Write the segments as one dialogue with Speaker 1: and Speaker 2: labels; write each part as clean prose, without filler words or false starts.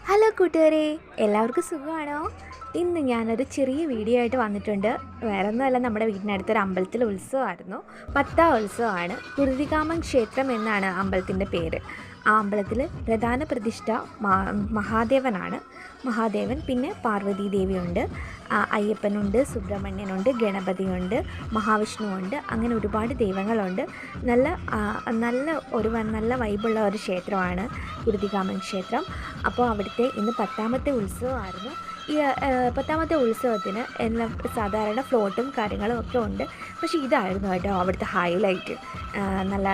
Speaker 1: Hello കൂട്ടുകാരെ, എല്ലാവർക്കും സുഖമാണോ? ഇന്ന് ഞാനൊരു ചെറിയ വീഡിയോ ആയിട്ട് വന്നിട്ടുണ്ട്. വേറെ ഒന്നുമല്ല, നമ്മുടെ വീടിനടുത്തൊരു അമ്പലത്തിൽ ഉത്സവമായിരുന്നു. 10ാം ഉത്സവമാണ്. കുരുതികാമൻ ക്ഷേത്രം എന്നാണ് അമ്പലത്തിൻ്റെ പേര്. ആ അമ്പലത്തിൽ പ്രധാന പ്രതിഷ്ഠ മഹാദേവനാണ്. മഹാദേവൻ, പിന്നെ പാർവതി ദേവിയുണ്ട്, അയ്യപ്പനുണ്ട്, സുബ്രഹ്മണ്യനുണ്ട്, ഗണപതിയുണ്ട്, മഹാവിഷ്ണുവുണ്ട്. അങ്ങനെ ഒരുപാട് ദൈവങ്ങളുണ്ട്. നല്ല നല്ല വൈബുള്ള ഒരു ക്ഷേത്രമാണ് കുരുതികാമൻ ക്ഷേത്രം. അപ്പോൾ അവിടുത്തെ ഇന്ന് 10ാമത്തെ ഉത്സവമായിരുന്നു. ഈ 10ാമത്തെ ഉത്സവത്തിന് എല്ലാം സാധാരണ ഫ്ലോട്ടും കാര്യങ്ങളും ഒക്കെ ഉണ്ട്. പക്ഷേ ഇതായിരുന്നു കേട്ടോ അവിടുത്തെ ഹൈലൈറ്റ്. നല്ല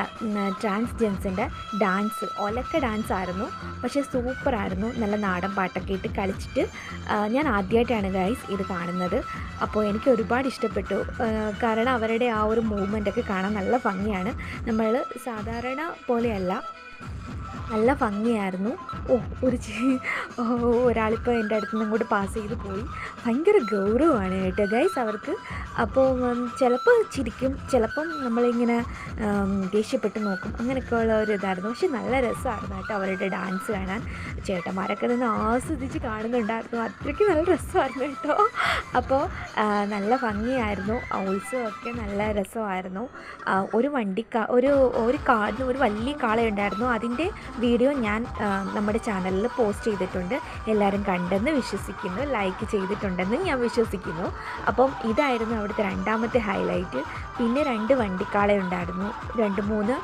Speaker 1: ട്രാൻസ്ജെൻസിൻ്റെ ഡാൻസ്, ഒലക്ക ഡാൻസ് ആയിരുന്നു. പക്ഷേ സൂപ്പറായിരുന്നു. നല്ല നാടൻ പാട്ടൊക്കെ ഇട്ട് കളിച്ചിട്ട് ഞാൻ ആദ്യമായിട്ടാണ് ഗൈസ് ഇത് കാണുന്നത്. അപ്പോൾ എനിക്ക് ഒരുപാട് ഇഷ്ടപ്പെട്ടു. കാരണം അവരുടെ ആ ഒരു മൂവ്മെൻറ്റൊക്കെ കാണാൻ നല്ല ഭംഗിയാണ്. നമ്മൾ സാധാരണ പോലെയല്ല, നല്ല ഭംഗിയായിരുന്നു. ഒരാളിപ്പോൾ എൻ്റെ അടുത്ത് നിന്ന് ഇങ്ങോട്ട് പാസ് ചെയ്ത് പോയി. ഭയങ്കര ഗൗരവമാണ് കേട്ടോ ഗൈസ് അവർക്ക്. അപ്പോൾ ചിലപ്പോൾ ചിരിക്കും, ചിലപ്പം നമ്മളിങ്ങനെ ദേഷ്യപ്പെട്ട് നോക്കും. അങ്ങനെയൊക്കെയുള്ള ഒരു ഇതായിരുന്നു. പക്ഷെ നല്ല രസമായിരുന്നു കേട്ടോ അവരുടെ ഡാൻസ് കാണാൻ. ചേട്ടന്മാരൊക്കെ നിന്ന് ആസ്വദിച്ച് കാണുന്നുണ്ടായിരുന്നു. അത്രയ്ക്ക് നല്ല രസമായിരുന്നു കേട്ടോ. അപ്പോൾ നല്ല ഭംഗിയായിരുന്നു. ഉത്സവമൊക്കെ നല്ല രസമായിരുന്നു. ഒരു വലിയ കാളയുണ്ടായിരുന്നു. അതിൻ്റെ വീഡിയോ ഞാൻ നമ്മുടെ ചാനലിൽ പോസ്റ്റ് ചെയ്തിട്ടുണ്ട്. എല്ലാവരും കണ്ടെന്ന് വിശ്വസിക്കുന്നു, ലൈക്ക് ചെയ്തിട്ടുണ്ടെന്ന് ഞാൻ വിശ്വസിക്കുന്നു. അപ്പം ഇതായിരുന്നു അവിടുത്തെ 2ാമത്തെ ഹൈലൈറ്റ്. പിന്നെ 2 വണ്ടിക്കാളയുണ്ടായിരുന്നു, 2-3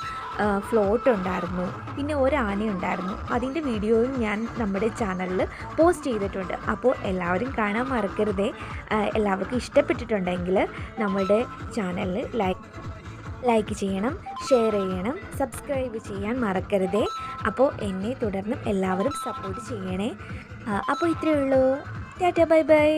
Speaker 1: ഫ്ലോട്ട് ഉണ്ടായിരുന്നു, പിന്നെ ഒരു ആനയുണ്ടായിരുന്നു. അതിൻ്റെ വീഡിയോയും ഞാൻ നമ്മുടെ ചാനലിൽ പോസ്റ്റ് ചെയ്തിട്ടുണ്ട്. അപ്പോൾ എല്ലാവരും കാണാൻ മറക്കരുതേ. എല്ലാവർക്കും ഇഷ്ടപ്പെട്ടിട്ടുണ്ടെങ്കിൽ നമ്മുടെ ചാനലിൽ ലൈക്ക് ചെയ്യണം, ഷെയർ ചെയ്യണം, സബ്സ്ക്രൈബ് ചെയ്യാൻ മറക്കരുതേ. അപ്പോൾ എന്നെ തുടർന്നും എല്ലാവരും സപ്പോർട്ട് ചെയ്യണേ. അപ്പോൾ ഇത്രയേ ഉള്ളൂ. Tata, bye bye.